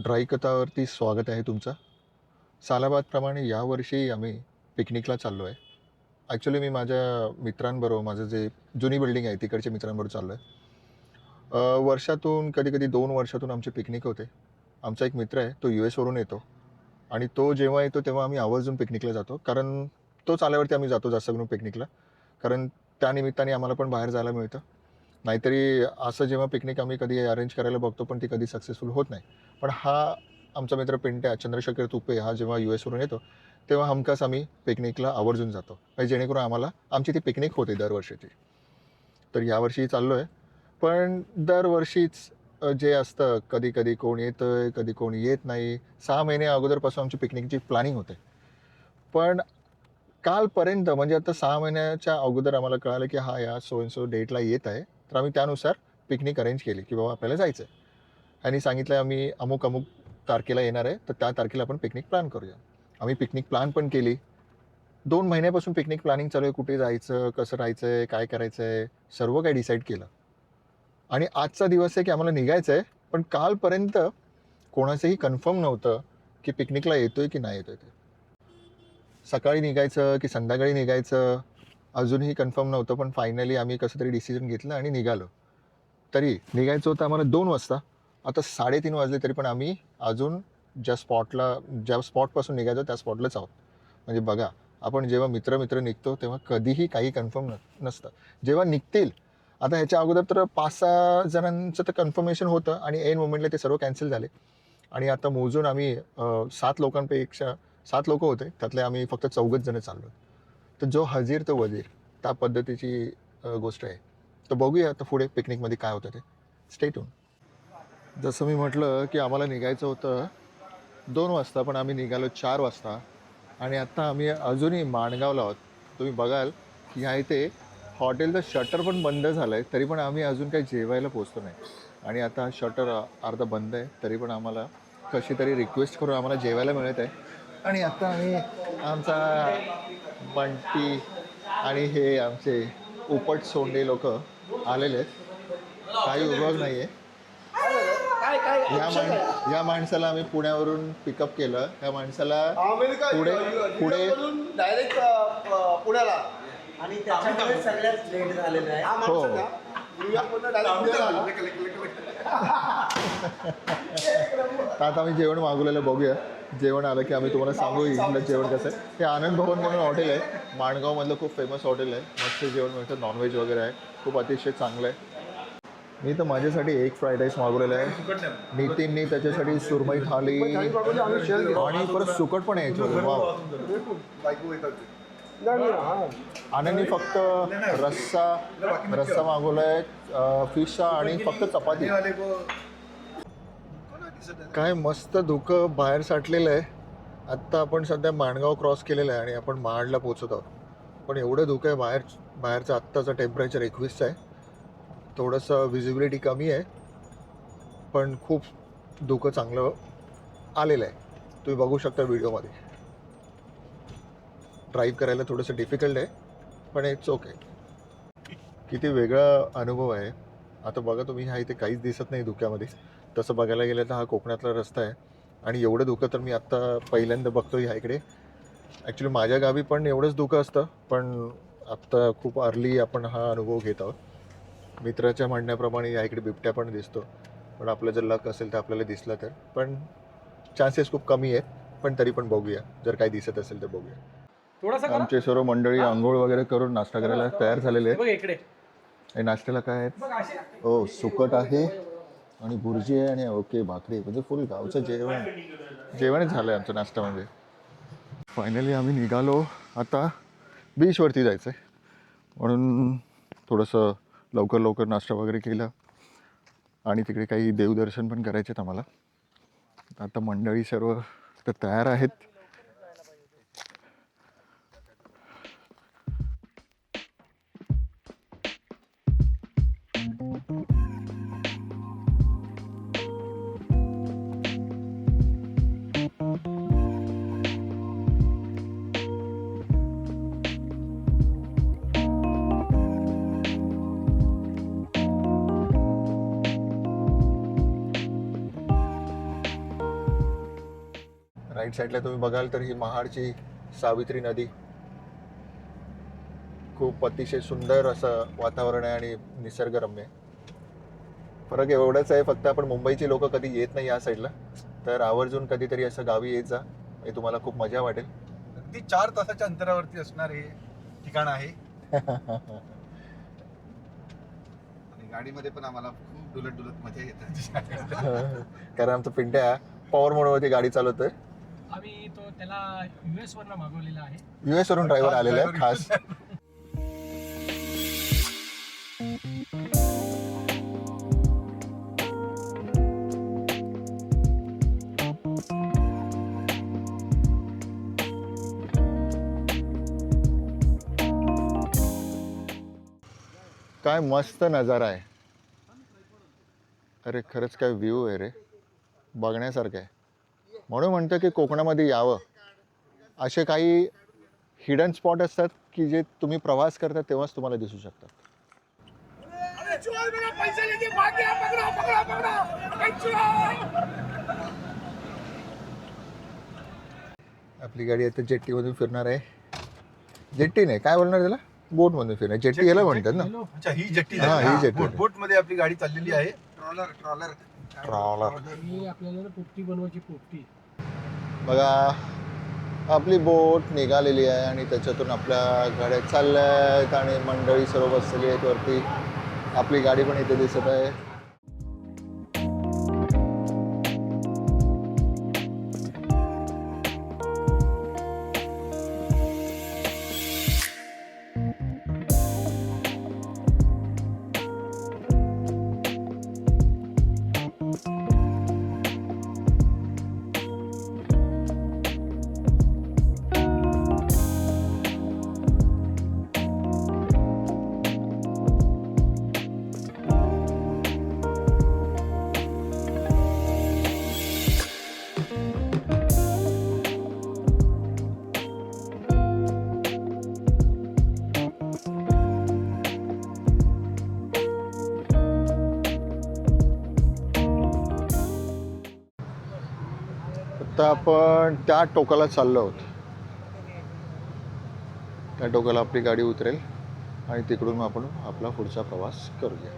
Dry कथावरती स्वागत आहे तुमचं. सालाबादप्रमाणे यावर्षी आम्ही पिकनिकला चाललो आहे. ॲक्च्युली मी माझ्या मित्रांबरोबर माझं जे जुनी बिल्डिंग आहे तिकडच्या मित्रांबरोबर चाललो आहे. वर्षातून कधी-कधी 2 वर्षातून आमची पिकनिक होते. आमचा एक मित्र आहे तो US वरून येतो आणि तो जेव्हा येतो तेव्हा आम्ही आवर्जून पिकनिकला जातो. कारण तोच आल्यावरती आम्ही जातो जास्त करून पिकनिकला. कारण त्यानिमित्ताने आम्हाला पण बाहेर जायला मिळतं. नाहीतरी असं जेव्हा पिकनिक आम्ही कधी अरेंज करायला बघतो पण ती कधी सक्सेसफुल होत नाही. पण हा आमचा मित्र पिंट्या चंद्रशेखर तुपे हा जेव्हा US वरून येतो, तेव्हा हमखास आम्ही पिकनिकला आवर्जून जातो. म्हणजे जेणेकरून आम्हाला आमची ती पिकनिक होते दरवर्षीची. तर यावर्षी चाललो आहे. पण दरवर्षीच जे असतं कधी-कधी कोण येतंय, कधी कोण येत नाही. 6 महिने अगोदरपासून आमची पिकनिकची प्लॅनिंग होते. पण कालपर्यंत म्हणजे आता 6 महिन्याच्या अगोदर आम्हाला कळालं, की हा या सो अँड सो डेटला येत आहे. तर आम्ही त्यानुसार पिकनिक अरेंज केली, की बाबा आपल्याला जायचं आहे. ह्यानी सांगितलं आम्ही अमुक-अमुक तारखेला येणार आहे, तर त्या तारखेला आपण पिकनिक प्लॅन करूया. आम्ही पिकनिक प्लॅन पण केली. 2 महिन्यापासून पिकनिक प्लॅनिंग चालू आहे. कुठे जायचं, कसं राहायचंय, काय करायचंय, सर्व काही डिसाईड केलं. आणि आजचा दिवस आहे, की आम्हाला निघायचं आहे. पण कालपर्यंत कोणाचंही कन्फर्म नव्हतं, की पिकनिकला येतोय की नाही येतोय ते. सकाळी निघायचं की संध्याकाळी निघायचं, अजूनही कन्फर्म नव्हतं. पण फायनली आम्ही कसं तरी डिसिजन घेतलं आणि निघालो. तरी निघायचं होतं आम्हाला 2 वाजता. आता 3:30 वाजले तरी पण आम्ही अजून ज्या स्पॉटपासून निघायचं त्या स्पॉटलाच आहोत. म्हणजे बघा, आपण जेव्हा मित्र-मित्र निघतो तेव्हा कधीही काही कन्फर्म नसतं. जेव्हा निघतील, आता ह्याच्या अगोदर तर 5-6 जणांचं तर कन्फर्मेशन होतं आणि ऐन मोमेंटला ते सर्व कॅन्सल झाले. आणि आता मोजून आम्ही 7 लोकांपेक्षा 7 लोकं होते. त्यातले आम्ही फक्त 4घच जण चाललो. तर जो हजीर तो वजीर त्या पद्धतीची गोष्ट आहे. तर बघूया आता पुढे पिकनिकमध्ये काय होतं ते. Stay tune. जसं मी म्हटलं, की आम्हाला निघायचं होतं 2 वाजता, पण आम्ही निघालो 4 वाजता आणि आत्ता आम्ही अजूनही माणगावला आहोत. तुम्ही बघाल, की ह्या इथे हॉटेलचं शटर पण बंद झालं आहे, तरी पण आम्ही अजून काही जेवायला पोहोचलो नाही. आणि आता शटर अर्धा बंद आहे, तरी पण आम्हाला कशी तरी रिक्वेस्ट करून आम्हाला जेवायला मिळत आहे. आणि आता आम्ही आमचा बंटी आणि हे आमचे उपट सोंडे लोकं आलेले आहेत. काही उपयोग नाही आहे. या माणसाला आम्ही पुण्यावरून पिकअप केलं. त्या माणसाला पुढे पुढे डायरेक्ट पुण्याला आणि त्याच्यामुळे सगळ्यात लेट झालेलं आहे. हो. तर आता आम्ही जेवण मागवलेलं बघूया. जेवण आलं की आम्ही तुम्हाला सांगू इथलं जेवण कसं आहे. हे आनंद भवन म्हणून हॉटेल आहे. माणगावमधलं खूप फेमस हॉटेल आहे. मस्त जेवण मिळतं, नॉनव्हेज वगैरे आहे. खूप अतिशय चांगलं आहे. मी तर माझ्यासाठी एक फ्राईड राईस मागवलेला आहे. नितीननी त्याच्यासाठी सुरमई थाली आणि परत सुकट पण आहे याच्यावर. वाव. आनंदनी फक्त रस्सा मागवला आहे, फिशचा आणि फक्त चपाती. काय मस्त धुकं बाहेर साठलेलं आहे. आत्ता आपण सध्या माणगाव क्रॉस केलेलं आहे आणि आपण महाडला पोचत आहोत. पण एवढं धुकं आहे बाहेरचं आत्ताचं टेम्परेचर 21 आहे. थोडंसं व्हिजिबिलिटी कमी आहे, पण खूप धुकं चांगलं आलेलं आहे. तुम्ही बघू शकता व्हिडिओमध्ये. ड्राईव्ह करायला थोडंसं डिफिकल्ट आहे, पण इट्स ओके. किती वेगळा अनुभव आहे. आता बघा तुम्ही, ह्या इथे काहीच दिसत नाही धुक्यामध्ये. तसं बघायला गेलं तर हा कोकणातला रस्ता आहे आणि एवढं धुकं तर मी आत्ता पहिल्यांदा बघतो ह्या इकडे. ॲक्च्युली माझ्या गावी पण एवढंच धुकं असतं, पण आत्ता खूप अर्ली आपण हा अनुभव घेत आहोत. मित्राच्या म्हणण्याप्रमाणे या इकडे बिबट्या पण दिसतो, पण आपलं जर लक असेल तर आपल्याला दिसला तर. पण चान्सेस खूप कमी आहेत, पण तरी पण बघूया. जर काही दिसत असेल तर बघूया. आमचे सर्व मंडळी आंघोळ वगैरे करून नाश्ता करायला तयार झालेले आहेत. हे नाश्त्याला काय आहेत? हो, सुकट आहे आणि भुर्जी आहे आणि ओके भाकरी. म्हणजे फुल गावचं जेवणच झालं आहे आमचं नाश्त्यामध्ये. फायनली आम्ही निघालो. आता बीचवरती जायचं आहे म्हणून थोडंसं लवकर नाश्ता वगैरे केला आणि तिकडे काही देवदर्शन पण करायचे आहेत आम्हाला. आता मंडळी सर्व तर तयार आहेत. राईट साईडला तुम्ही बघाल तर ही महाडची सावित्री नदी, खूप अतिशय सुंदर असं वातावरण आहे आणि निसर्गरम्य आहे. फरक एवढंच आहे फक्त आपण मुंबईची लोक कधी येत नाही या साईडला, तर आवर्जून कधीतरी असं गावी येत जा, हे तुम्हाला खूप मजा वाटेल. अगदी 4 तासाच्या अंतरावरती असणार हे ठिकाण आहे. आणि गाडीमध्ये पण आम्हाला खूप डुलत डुलत मजा येते. कारण आमचा पिंट्या पॉवर मोडवरती गाडी चालवतोय. आम्ही तो त्याला US वरनं मागवलेला आहे. US वरून ड्रायव्हर आलेला आहे खास. काय मस्त नजारा आहे. अरे खरंच काय व्ह्यू आहे रे, बघण्यासारखं आहे. म्हणून म्हणतो की कोकणामध्ये यावं. असे काही हिडन स्पॉट असतात की जे तुम्ही प्रवास करता तेव्हाच तुम्हाला दिसू शकतात. आपली गाडी आता जेट्टीमधून फिरणार आहे. जेट्टी नाही, काय बोलणार त्याला, बोटमधून फिरणार. जेट्टी याला म्हणतात ना. अच्छा, ही जेट्टी हा, ही जेट्टी. बोट मध्ये आपली गाडी चाललेली आहे. Trawler trawler. ही आपल्याला पोपटी बनवायची पोपटी. बघा आपली बोट निघालेली आहे आणि त्याच्यातून आपल्या गाड्या चालल्या आहेत आणि मंडळी सर्व बसलेली आहेत वरती. आपली गाडी पण इथे दिसत आहे. आता आपण त्या टोकाला चाललो आहोत. त्या टोकाला आपली गाडी उतरेल आणि तिकडून आपण आपला पुढचा प्रवास करूया.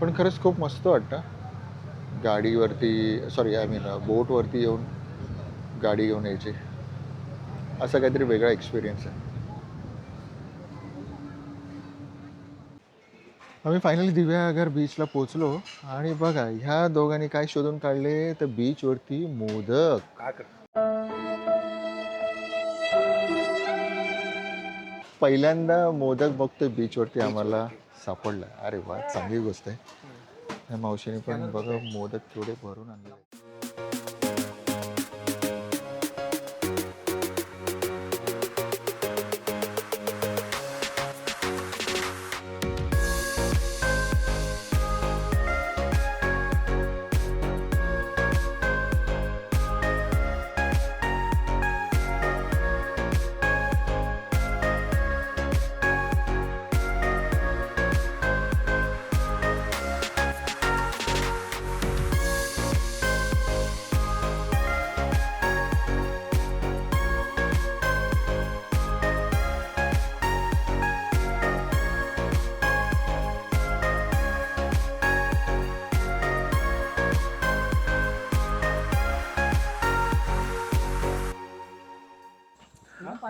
पण खरंच खूप मस्त वाटतं गाडीवरती, सॉरी आय मीन बोटवरती येऊन गाडी घेऊन यायची. असा काहीतरी वेगळा एक्सपिरियन्स आहे. आम्ही फायनली दिव्यागर बीचला पोचलो आणि बघा ह्या दोघांनी काय शोधून काढले तर बीचवरती मोदक. पहिल्यांदा मोदक बघतोय बीचवरती आम्हाला सापडला. अरे वा, चांगली गोष्ट आहे. या मावशीने पण बघा मोदक थोडे भरून आणले.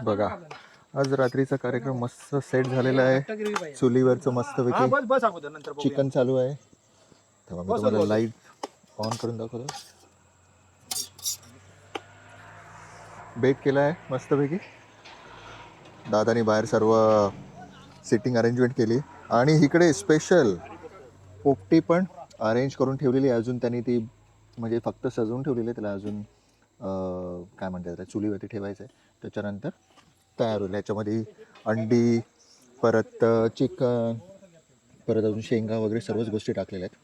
बघा आज रात्रीचा कार्यक्रम मस्त सेट झालेला आहे. चुलीवरचं मस्तपैकी चिकन चालू आहे. तेव्हा मी तुम्हाला लाईट ऑन करून दाखवतो. बेक केला आहे मस्तपैकी. दादानी बाहेर सर्व सिटिंग अरेंजमेंट केली आणि इकडे स्पेशल पोपटी पण अरेंज करून ठेवलेली आहे. अजून त्यांनी ती म्हणजे फक्त सजवून ठेवलेली आहे. त्याला अजून काय म्हणतात त्याला चुलीवरती ठेवायचं आहे. त्याच्यानंतर तयार होईल. याच्यामध्ये अंडी, परत चिकन, परत अजून शेंगा वगैरे सर्वच गोष्टी टाकलेल्या आहेत.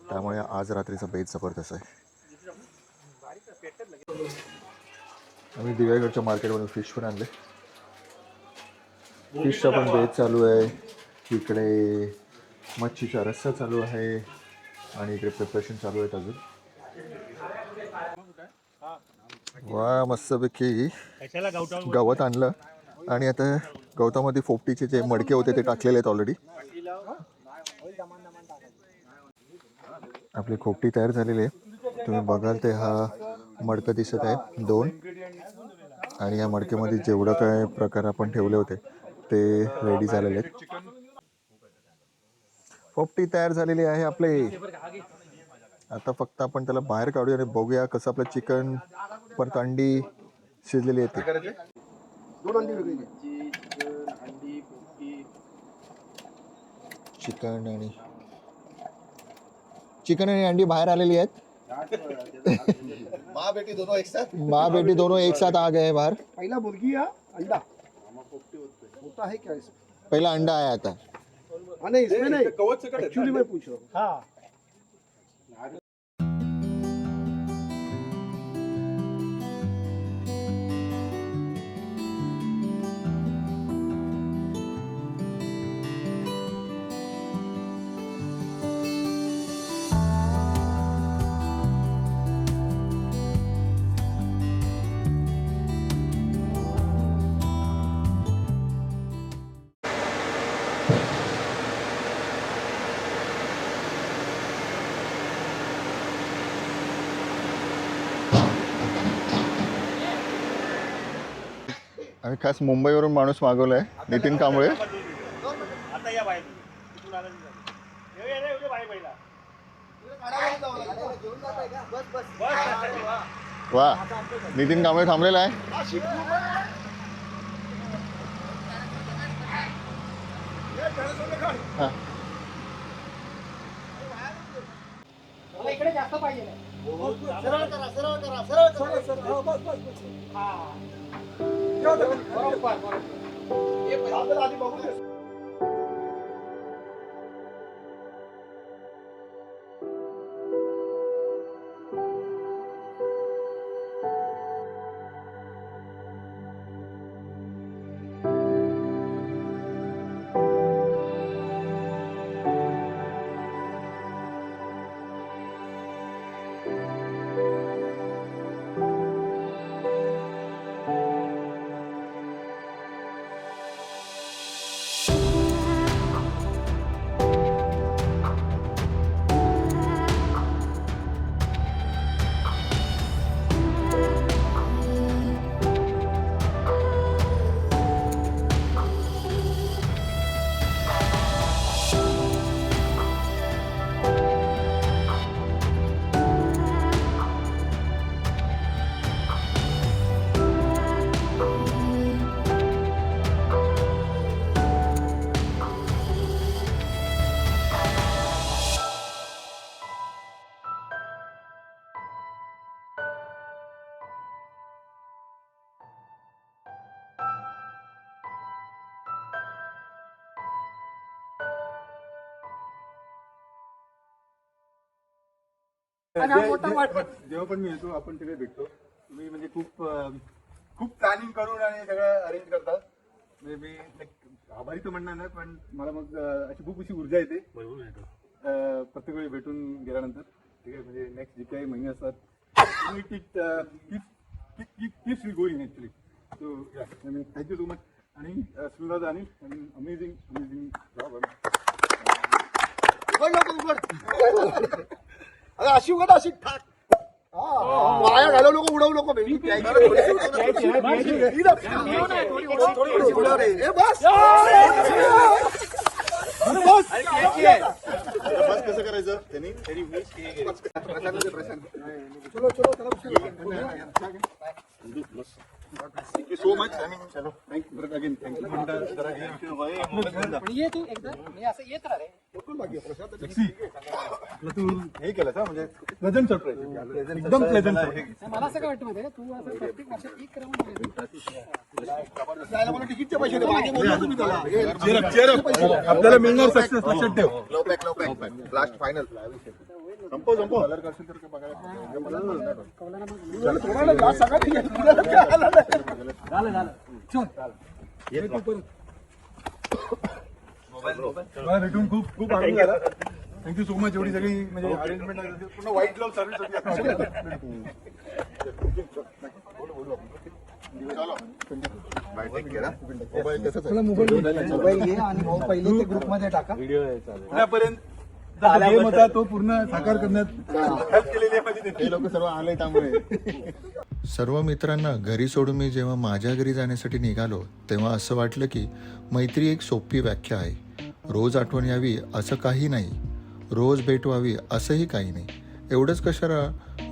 त्यामुळे आज रात्रीचा बेत जबरदस्त आहे. आम्ही दिव्यागडच्या मार्केटमधून फिश पण आणले. फिशचा पण बेत चालू आहे. इकडे मच्छीचा रस्सा चालू आहे आणि इकडे प्रिपरेशन चालू आहेत. अजून वा मस्तपैकी गवत आणलं आणि आता गवतामध्ये पोपटीचे जे मडके होते ते टाकलेले आहेत ऑलरेडी. आपली खोपटी तयार झालेली आहे. तुम्ही बघाल ते हा मडकं दिसत आहे 2 आणि या मडक्यामध्ये जेवढं काय प्रकार आपण ठेवले होते ते रेडी झालेले आहेत. पोपटी तयार झालेली आहे आपले. आता फक्त आपण त्याला बाहेर काढूया आणि बघूया कसं आपलं चिकन परत अंडी शिजलेली आहेत. 2 अंडी वेगळी घे. चिकन आणि अंडी बाहेर आलेली आहेत. माँ बेटी दोनों एक साथ. माँ बेटी दोनों एक साथ आ गए बाहर. पहिला मुर्गी या अंडा होता है क्या इसमें? पहिला अंडा आहे आता. हाँ नहीं इसमें नहीं, एक्चुअली मैं पूछ रहा हूँ. हाँ आम्ही खास मुंबईवरून माणूस मागवलाय नितीन कांबळे. आता या बाहेर तिथून आला ये बाहेर पहिला. वा नितीन कांबळे थांबलेला आहे. हा. इकडे जास्त पाहिजे. सरळ करा सरळ करा सरळ करा. बस बस बस. हा बरोबर. आपल्याला आधी बघू दे. जेव्हा पण मी येतो आपण तिकडे भेटतो. तुम्ही म्हणजे खूप खूप प्लॅनिंग करून आणि सगळं अरेंज करतात. म्हणजे मी आभारी तर म्हणणार नाही पण मला मग अशी खूप अशी ऊर्जा येते प्रत्येक वेळी भेटून गेल्यानंतर. ठीक आहे म्हणजे नेक्स्ट जे काही महिने असतात keeps me going actually. So thank you so much. आणि सुंदर आणि अमेझिंग अमेझिंग जॉब. अशी उघड अशी ठाक. वाया घालवू नको उडवू नको. बस कसं करायचं त्यांनी चलो चलो thank you so much. Thank you again thank you. ये तू एकदा मी असं येत राहा रे. तू हे केलं का म्हणजे प्लेझंट सरप्राईज एकदम प्लेझंट सरप्राईज. मला असं काय वाटतं माहिती तू असं प्रत्येक वर्षात एक राऊंड तिकीटचे पैसे दे. मागे बोलला तुम्ही त्याला. आपल्याला मिळणार सक्सेस लक्षात ठेव. लो बॅक लास्ट फायनल. संपव कलर करशील तर बघायला भेटून खूप खूप आनंद झाला. Thank you so much. एवढी सगळी म्हणजे अरेंजमेंट पूर्ण white glove service bye, take care. Mobile घे आणि भाऊ पहिले ते ग्रुपमध्ये टाका. पुण्यापर्यंत गेम होता तो पूर्ण साकार करण्यात help केलेली आहे माझी. ते लोक सर्व आले त्यामुळे. सर्व मित्रांना घरी सोडून मी जेव्हा माझ्या घरी जाण्यासाठी निघालो तेव्हा असं वाटलं की मैत्री एक सोपी व्याख्या आहे. रोज आठवण यावी असं काही नाही, रोज भेट व्हावी असंही काही नाही, एवढंच कशाला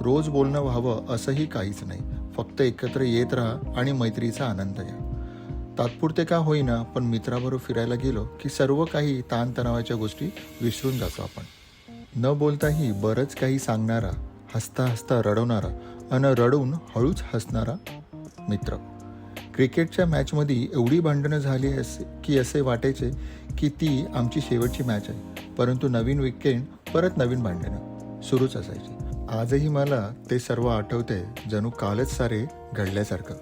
रोज बोलणं व्हावं असंही काहीच नाही. फक्त एकत्र येत राहा आणि मैत्रीचा आनंद घ्या. तात्पुरते का होईना पण मित्राबरोबर फिरायला गेलो की सर्व काही ताणतणावाच्या गोष्टी विसरून जातो आपण. न बोलताही बरंच काही सांगणारा, हसता हसता रडवणारा आणि रडून हळूच हसणारा मित्र. क्रिकेटच्या मॅचमध्ये एवढी भांडणं झाली की असे वाटायचे की ती आमची शेवटची मॅच आहे, परंतु नवीन विकेंड परत नवीन भांडणं सुरूच असायची. आजही मला ते सर्व आठवते जणू कालच सारे घडल्यासारखं.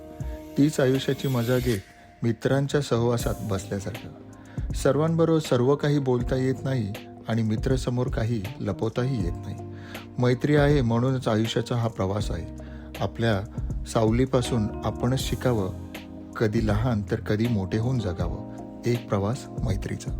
तीच आयुष्याची मजा घेत मित्रांच्या सहवासात बसल्यासारखं. सर्वांबरोबर सर्व काही बोलता येत नाही आणि मित्रसमोर काही लपवताही येत नाही. मैत्री आहे म्हणूनच आयुष्याचा हा प्रवास आहे. आपल्या सावलीपासून आपणच शिकावं, कधी लहान तर कधी मोठे होऊन जगावं. एक प्रवास मैत्रीचा.